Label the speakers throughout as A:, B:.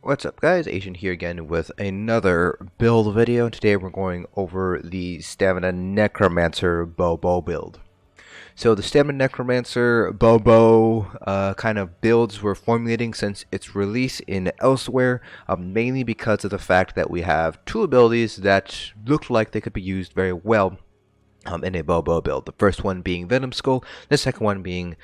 A: What's up guys, Asian here again with another build video. Today we're going over the Stamina Necromancer Bow build. So the Stamina Necromancer Bow kind of builds we're formulating since its release in Elsewhere, mainly because of the fact that we have two abilities that look like they could be used very well in a Bow build. The first one being Venom Skull, the second one being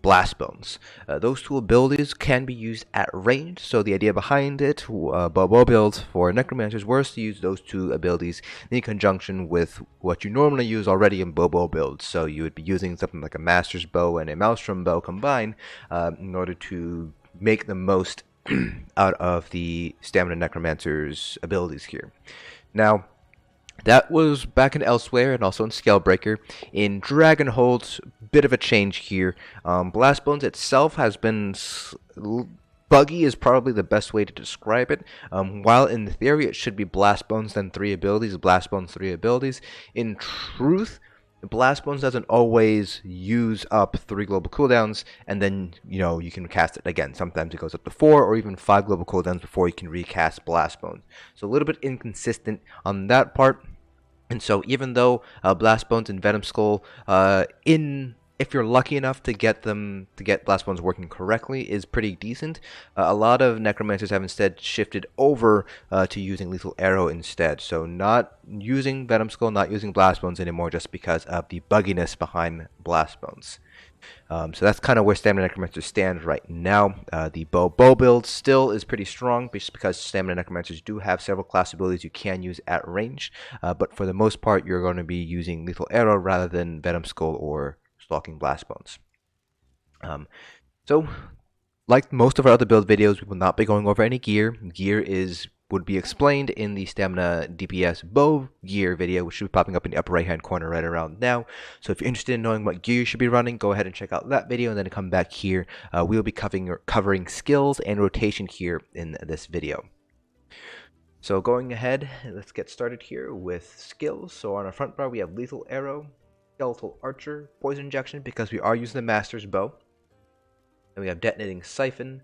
A: Blast Bones. Those two abilities can be used at range, so the idea behind it, Bow builds for Necromancers, was to use those two abilities in conjunction with what you normally use already in Bow builds. So you would be using something like a Master's Bow and a Maelstrom Bow combined in order to make the most out of the Stamina Necromancer's abilities here. Now, that was back in Elsewhere and also in Scalebreaker. In Dragonhold, bit of a change here. Blast Bones itself has been buggy is probably the best way to describe it. While in theory it should be Blast Bones, then 3 abilities, Blast Bones, 3 abilities. In truth, Blast Bones doesn't always use up 3 global cooldowns, and then, you can cast it again. Sometimes it goes up to 4 or even 5 global cooldowns before you can recast Blast Bones. So a little bit inconsistent on that part. And so even though Blast Bones and Venom Skull, if you're lucky enough to get Blast Bones working correctly, is pretty decent. A lot of Necromancers have instead shifted over to using Lethal Arrow instead. So not using Venom Skull, not using Blast Bones anymore, just because of the bugginess behind Blast Bones. So that's kind of where Stamina Necromancer stands right now. The bow build still is pretty strong, just because Stamina Necromancers do have several class abilities you can use at range. But for the most part, you're going to be using Lethal Arrow rather than Venom Skull or Stalking Blast Bones. So, like most of our other build videos, we will not be going over any gear. Gear would be explained in the Stamina DPS Bow gear video, which should be popping up in the upper right hand corner right around now. So if you're interested in knowing what gear you should be running, go ahead and check out that video and then come back here. We will be covering skills and rotation here in this video. So going ahead, let's get started here with skills. So on our front bar we have Lethal Arrow, Skeletal Archer, Poison Injection because we are using the Master's Bow. And we have Detonating Siphon,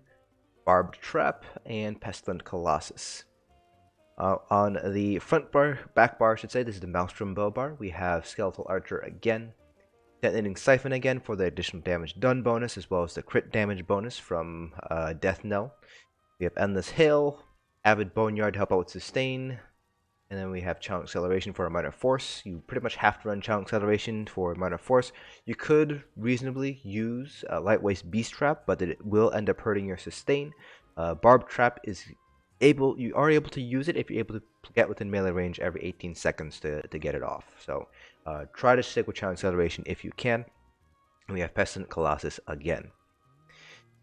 A: Barbed Trap, and Pestilent Colossus. On the back bar, I should say, this is the Maelstrom Bow bar. We have Skeletal Archer again, Detonating Siphon again for the additional damage done bonus, as well as the crit damage bonus from Death Knell. We have Endless Hail, Avid Boneyard to help out with sustain, and then we have Challenge Acceleration for a minor force. You pretty much have to run Challenge Acceleration for a minor force. You could reasonably use Lightweight's Beast Trap, but it will end up hurting your sustain. Barbed Trap you are able to use it if you're able to get within melee range every 18 seconds to get it off. So try to stick with Challenge Acceleration if you can. And we have Pestilent Colossus again.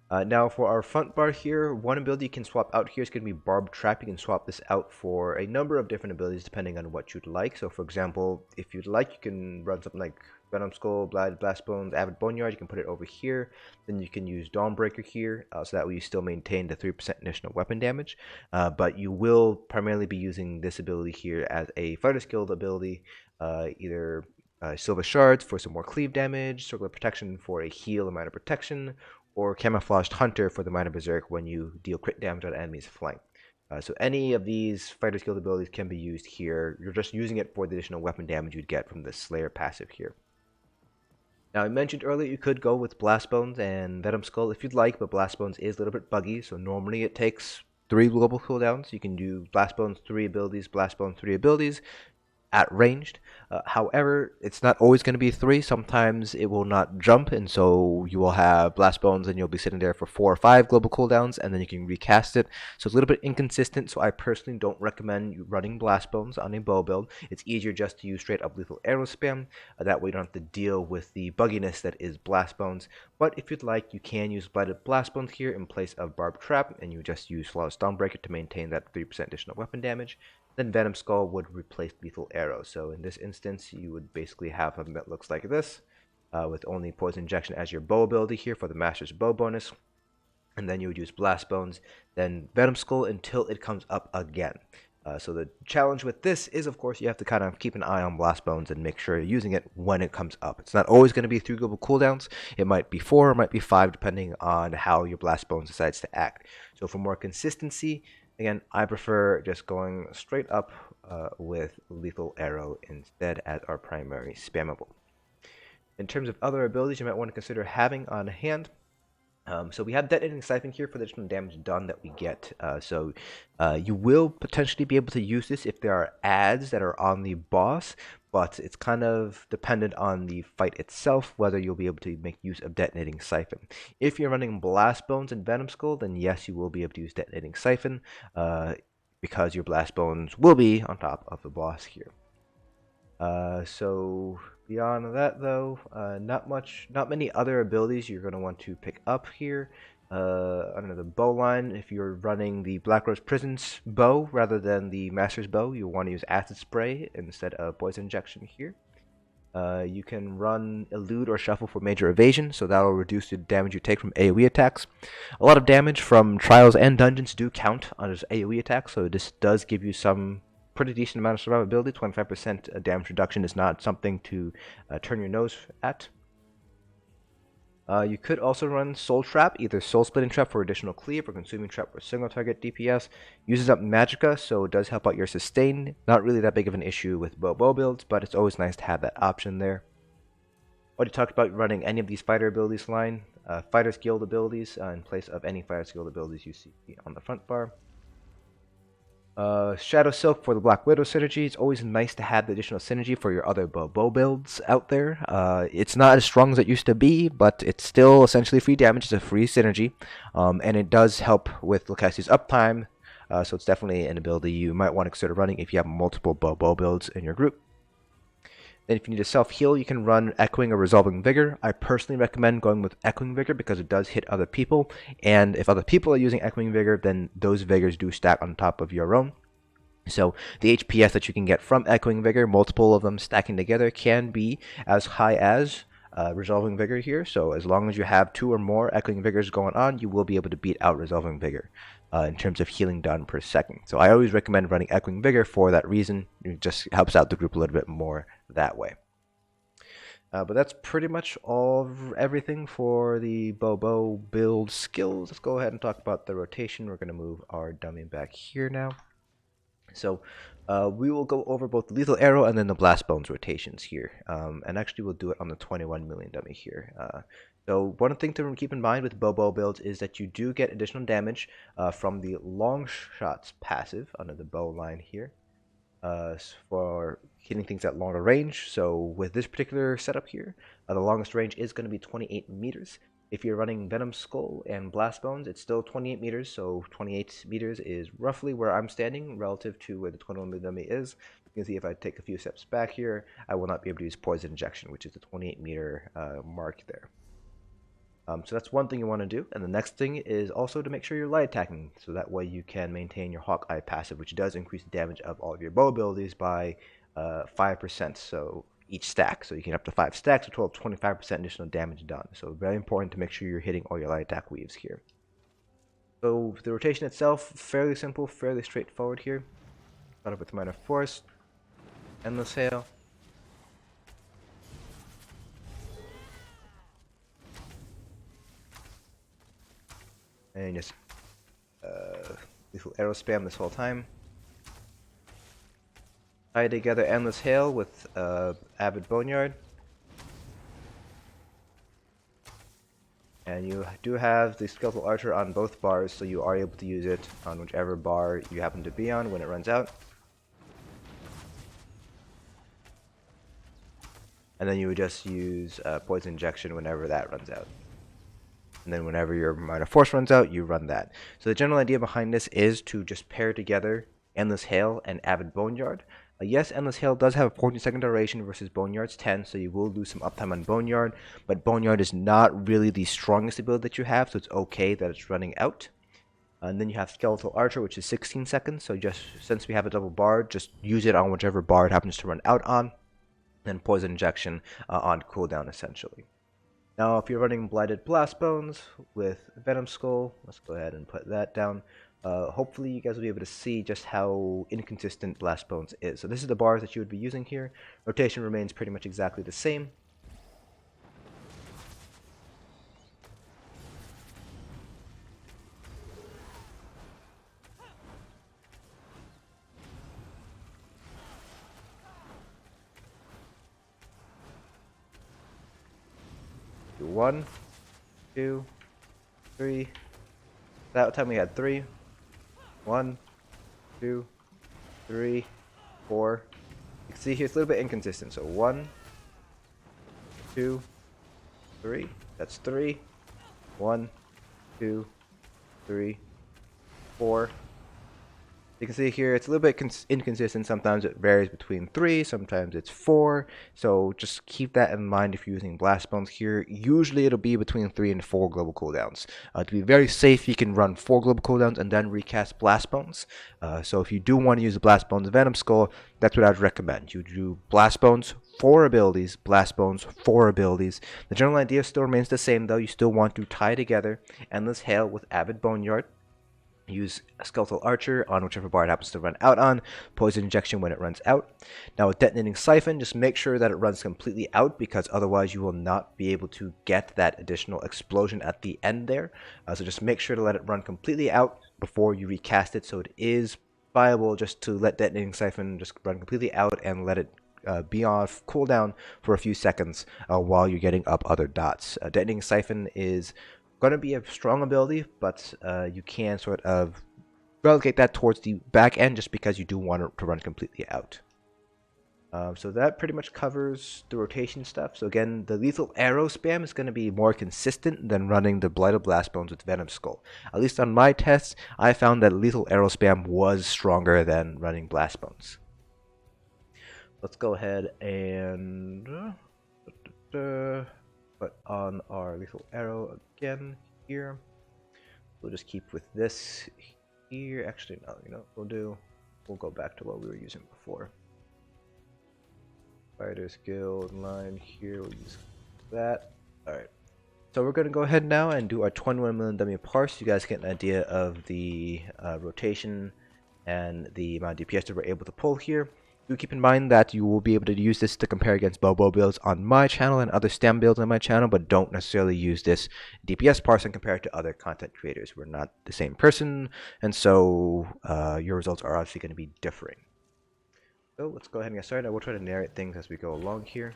A: Now for our front bar here, one ability you can swap out here is going to be Barbed Trap. You can swap this out for a number of different abilities depending on what you'd like. So for example, if you'd like, you can run something like Venom Skull, Blast Bones, Avid Boneyard. You can put it over here. Then you can use Dawnbreaker here, so that way you still maintain the 3% additional weapon damage. But you will primarily be using this ability here as a fighter skill ability, either Silver Shards for some more cleave damage, Circular Protection for a heal and minor protection, or Camouflaged Hunter for the minor berserk when you deal crit damage on enemies' flank. So any of these fighter skill abilities can be used here. You're just using it for the additional weapon damage you'd get from the Slayer passive here. Now, I mentioned earlier you could go with Blast Bones and Venom Skull if you'd like, but Blast Bones is a little bit buggy, so normally it takes 3 global cooldowns. You can do Blast Bones 3 abilities, Blast Bones 3 abilities at ranged. However, it's not always going to be 3. Sometimes it will not jump, and so you will have Blast Bones and you'll be sitting there for 4 or 5 global cooldowns, and then you can recast it. So it's a little bit inconsistent, so I personally don't recommend you running Blast Bones on a bow build. It's easier just to use straight up Lethal Arrow spam. That way you don't have to deal with the bugginess that is Blast Bones. But if you'd like, you can use Blighted Blast Bones here in place of Barbed Trap, and you just use Flawless Dawnbreaker to maintain that 3% additional weapon damage. Then Venom Skull would replace Lethal Arrow. So in this instance, you would basically have something that looks like this, with only Poison Injection as your bow ability here for the Master's Bow bonus. And then you would use Blast Bones, then Venom Skull until it comes up again. So the challenge with this is, of course, you have to kind of keep an eye on Blast Bones and make sure you're using it when it comes up. It's not always going to be 3 global cooldowns. It might be 4, it might be 5, depending on how your Blast Bones decides to act. So for more consistency, again, I prefer just going straight up with Lethal Arrow instead as our primary spammable. In terms of other abilities you might want to consider having on hand, so we have Detonating Siphon here for the additional damage done that we get. You will potentially be able to use this if there are adds that are on the boss, but it's kind of dependent on the fight itself whether you'll be able to make use of Detonating Siphon. If you're running Blast Bones and Venom Skull, then yes, you will be able to use Detonating Siphon because your Blast Bones will be on top of the boss here. So beyond that, though, not many other abilities you're going to want to pick up here. Under the bow line, if you're running the Blackrose Prison's bow rather than the Master's bow, you'll want to use Acid Spray instead of Poison Injection here. You can run Elude or Shuffle for major evasion, so that'll reduce the damage you take from AoE attacks. A lot of damage from Trials and Dungeons do count on as AoE attacks, so this does give you some pretty decent amount of survivability. 25% damage reduction is not something to turn your nose at. You could also run Soul Trap, either Soul Splitting Trap for additional cleave or Consuming Trap for single target DPS. Uses up Magicka, so it does help out your sustain. Not really that big of an issue with bow builds, but it's always nice to have that option there. Already talked about running any of these fighter abilities line, Fighters Guild abilities in place of any Fighters Guild abilities you see on the front bar. Shadow Silk for the Black Widow synergy. It's always nice to have the additional synergy for your other bow builds out there. It's not as strong as it used to be, but it's still essentially free damage. It's a free synergy, and it does help with Lokkestiiz uptime, so it's definitely an ability you might want to consider running if you have multiple bow builds in your group. Then if you need to self-heal, you can run Echoing or Resolving Vigor. I personally recommend going with Echoing Vigor because it does hit other people, and if other people are using Echoing Vigor, then those Vigors do stack on top of your own. So the HPS that you can get from Echoing Vigor, multiple of them stacking together, can be as high as Resolving Vigor here. So as long as you have 2 or more Echoing Vigors going on, you will be able to beat out Resolving Vigor in terms of healing done per second. So I always recommend running Echoing Vigor for that reason. It just helps out the group a little bit more that way. But that's pretty much everything for the bow build skills. Let's go ahead and talk about the rotation. We're going to move our dummy back here now. So we will go over both the Lethal Arrow and then the Blast Bones rotations here. And actually we'll do it on the 21 million dummy here. So one thing to keep in mind with bow builds is that you do get additional damage from the long shots passive under the bow line here for hitting things at longer range. So with this particular setup here, the longest range is going to be 28 meters. If you're running Venom Skull and Blast Bones, it's still 28 meters, so 28 meters is roughly where I'm standing relative to where the 21 million dummy is. You can see if I take a few steps back here, I will not be able to use Poison Injection, which is the 28 meter mark there. So that's one thing you want to do, and the next thing is also to make sure you're light attacking, so that way you can maintain your Hawkeye passive, which does increase the damage of all of your bow abilities by 5%, so each stack. So you can get up to 5 stacks, a total of 25% additional damage done. So very important to make sure you're hitting all your light attack weaves here. So the rotation itself, fairly simple, fairly straightforward here. Start off with Minor Force, Endless Hail. And just Lethal Arrow spam this whole time. Tie together Endless Hail with Avid Boneyard. And you do have the Skeletal Archer on both bars, so you are able to use it on whichever bar you happen to be on when it runs out. And then you would just use Poison Injection whenever that runs out. And then whenever your Minor Force runs out, you run that. So the general idea behind this is to just pair together Endless Hail and Avid Boneyard. Yes, Endless Hail does have a 14-second duration versus Boneyard's 10, so you will lose some uptime on Boneyard, but Boneyard is not really the strongest ability that you have, so it's okay that it's running out. And then you have Skeletal Archer, which is 16 seconds, so just since we have a double bar, just use it on whichever bar it happens to run out on. Then Poison Injection on cooldown, essentially. Now, if you're running Blighted Blast Bones with Venom Skull, let's go ahead and put that down. hopefully you guys will be able to see just how inconsistent Blast Bones is. So this is the bars that you would be using here. Rotation remains pretty much exactly the same. Do 1, 2, 3. That time we had 3. 1, 2, 3, 4. You can see here it's a little bit inconsistent. So 1, 2, 3. That's 3. 1, 2, 3, 4. You can see here it's a little bit inconsistent. Sometimes it varies between 3, sometimes it's 4. So just keep that in mind if you're using Blast Bones here. Usually it'll be between 3 and 4 global cooldowns. To be very safe, you can run 4 global cooldowns and then recast Blast Bones. So if you do want to use the Blast Bones Venom Skull, that's what I'd recommend. You do Blast Bones, 4 abilities, Blast Bones, 4 abilities. The general idea still remains the same though. You still want to tie together Endless Hail with Avid Boneyard. Use a Skeletal Archer on whichever bar it happens to run out on. Poison Injection when it runs out. Now with Detonating Siphon, just make sure that it runs completely out, because otherwise you will not be able to get that additional explosion at the end there. So just make sure to let it run completely out before you recast it, so it is viable just to let Detonating Siphon just run completely out and let it be off cooldown for a few seconds while you're getting up other dots. Detonating Siphon is going to be a strong ability, but you can sort of relegate that towards the back end just because you do want it to run completely out. So that pretty much covers the rotation stuff. So again, the lethal arrow spam is going to be more consistent than running the Blighted Blast Bones with Venom Skull. At least on my tests, I found that lethal arrow spam was stronger than running Blast Bones. Let's go ahead and put on our lethal arrow again here. We'll just keep with this here. Actually, no, you know what we'll go back to what we were using before. Fighters Guild line here, we'll use that. Alright. So we're going to go ahead now and do our 21 million dummy parse. You guys get an idea of the rotation and the amount of DPS that we're able to pull here. Do keep in mind that you will be able to use this to compare against bow builds on my channel and other stem builds on my channel, but don't necessarily use this DPS parse and compare it to other content creators. We're not the same person, and so your results are obviously going to be differing. So let's go ahead and get started. I will try to narrate things as we go along here.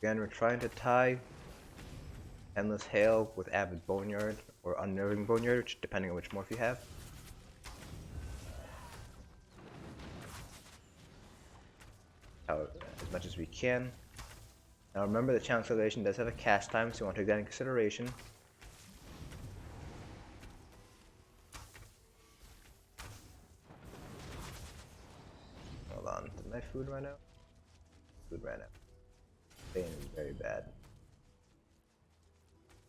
A: Again, we're trying to tie Endless Hail with Avid Boneyard or Unnerving Boneyard, which, depending on which morph you have. Out as much as we can. Now remember, the channel acceleration does have a cast time, so you want to take that into consideration. Hold on, did my food run out? Food ran out. Pain is very bad.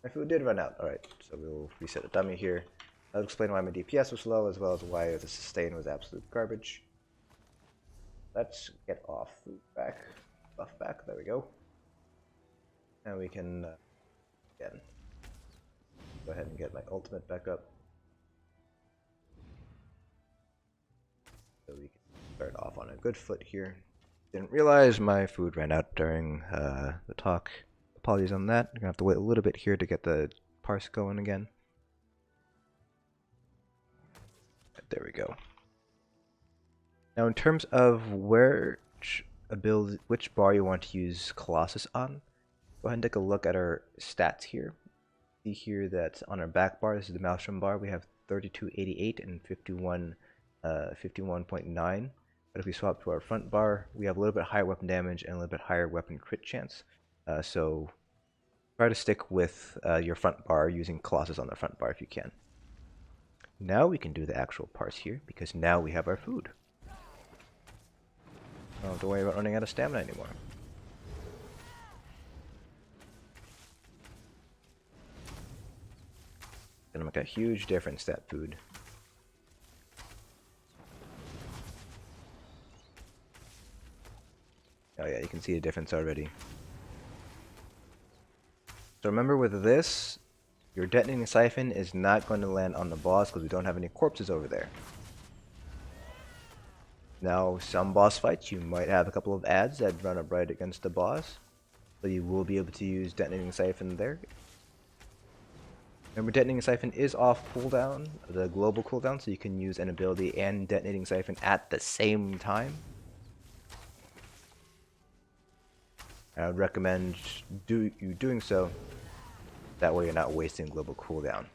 A: My food did run out. Alright, so we'll reset the dummy here. I'll explain why my DPS was low, as well as why the sustain was absolute garbage. Let's get off food back. Buff back, there we go. And we can, again, go ahead and get my ultimate back up. So we can start off on a good foot here. Didn't realize my food ran out during the talk. Apologies on that. I'm gonna have to wait a little bit here to get the parse going again. There we go. Now in terms of which bar you want to use Colossus on, go ahead and take a look at our stats here. See here that on our back bar, this is the Maelstrom bar, we have 3288 and 51.9. But if we swap to our front bar, we have a little bit higher weapon damage and a little bit higher weapon crit chance. So try to stick with your front bar using Colossus on the front bar if you can. Now we can do the actual parse here, because now we have our food. Don't have to worry about running out of stamina anymore. a huge difference, that food. Oh yeah, you can see the difference already. So remember, with this, your Detonating Siphon is not going to land on the boss because we don't have any corpses over there. Now, some boss fights, you might have a couple of adds that run up right against the boss, so you will be able to use Detonating Siphon there. Remember, Detonating Siphon is off cooldown, the global cooldown, so you can use an ability and Detonating Siphon at the same time. I would recommend you doing so. That way you're not wasting global cooldown.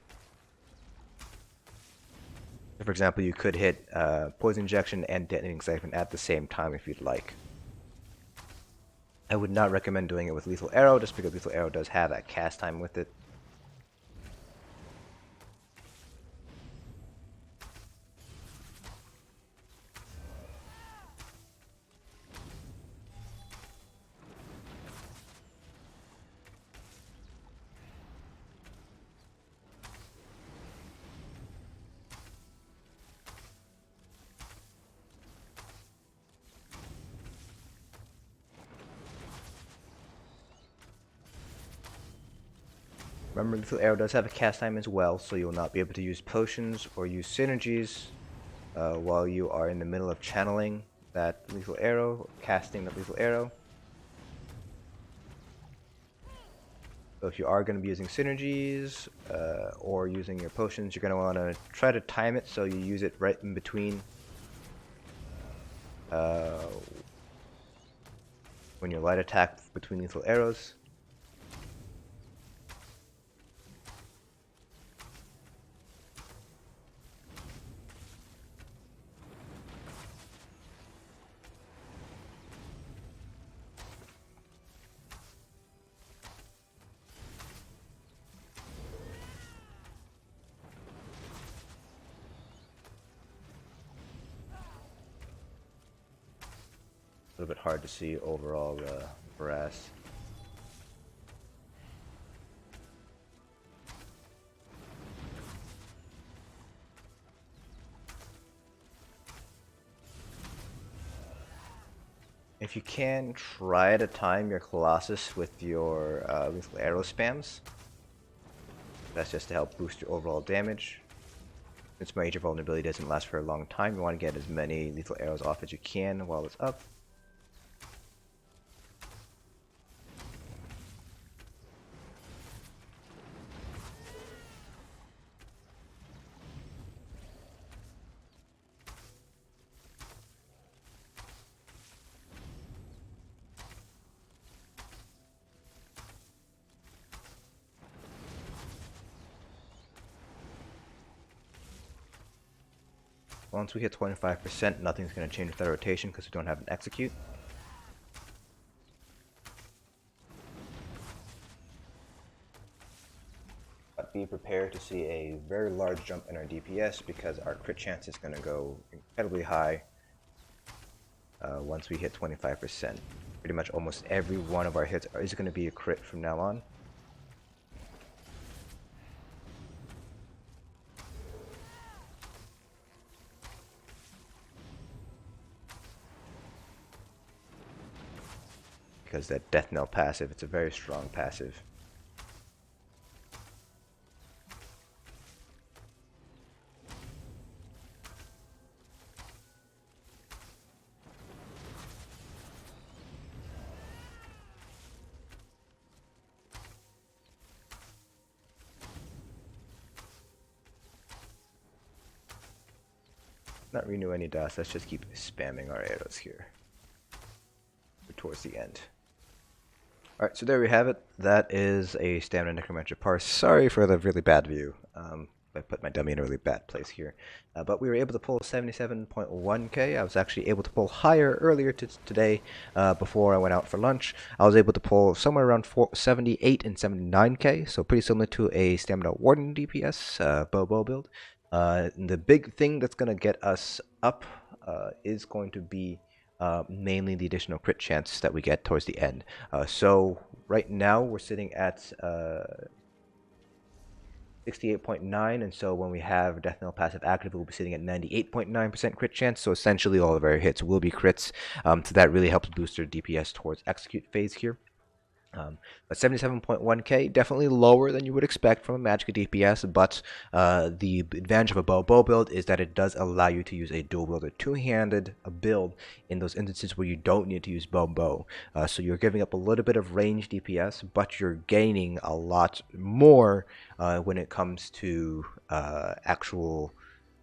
A: For example, you could hit Poison Injection and Detonating Siphon at the same time if you'd like. I would not recommend doing it with Lethal Arrow, just because Lethal Arrow does have that cast time with it. Remember, Lethal Arrow does have a cast time as well, so you'll not be able to use potions or use synergies while you are in the middle of channeling that Lethal Arrow, or casting the Lethal Arrow. So if you are going to be using synergies or using your potions, you're going to want to try to time it so you use it right in between when you light attack between lethal arrows. A little bit hard to see overall brass. If you can, try to time your Colossus with your lethal arrow spams. That's just to help boost your overall damage. Since major vulnerability doesn't last for a long time, you want to get as many lethal arrows off as you can while it's up. Once we hit 25%, nothing's going to change with that rotation because we don't have an execute. But be prepared to see a very large jump in our DPS because our crit chance is going to go incredibly high once we hit 25%. Pretty much almost every one of our hits is going to be a crit from now on. Because that Death Knell passive, it's a very strong passive. Not renew any dust, let's just keep spamming our arrows here towards the end. Alright, so there we have it. That is a Stamina Necromancer parse. Sorry for the really bad view. I put my dummy in a really bad place here. But we were able to pull 77.1k. I was actually able to pull higher earlier today before I went out for lunch. I was able to pull somewhere around 78 and 79k, so pretty similar to a Stamina Warden DPS bow build. The big thing that's going to get us up is going to be mainly the additional crit chance that we get towards the end. So right now we're sitting at 68.9, and so when we have Death Knell passive active, we'll be sitting at 98.9% crit chance, so essentially all of our hits will be crits, so that really helps boost our DPS towards execute phase here. But 77.1k, definitely lower than you would expect from a Magicka DPS, but the advantage of a bow build is that it does allow you to use a dual wield or two-handed build in those instances where you don't need to use bow. So you're giving up a little bit of range DPS, but you're gaining a lot more when it comes to actual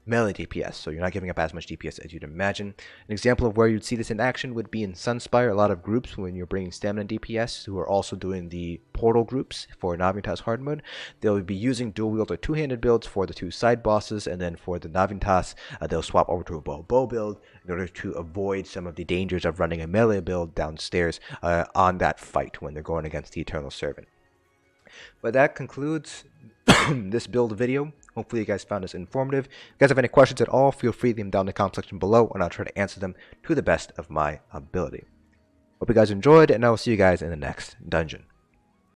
A: melee DPS, so you're not giving up as much DPS as you'd imagine. An example of where you'd see this in action would be in Sunspire. A lot of groups, when you're bringing stamina DPS, who are also doing the portal groups for Navitas hard mode, they'll be using dual wield or two-handed builds for the two side bosses, and then for the Navitas, they'll swap over to a bow build in order to avoid some of the dangers of running a melee build downstairs on that fight when they're going against the Eternal Servant. But that concludes this build video. Hopefully you guys found this informative. If you guys have any questions at all, feel free to leave them down in the comment section below, and I'll try to answer them to the best of my ability. Hope you guys enjoyed, and I will see you guys in the next dungeon.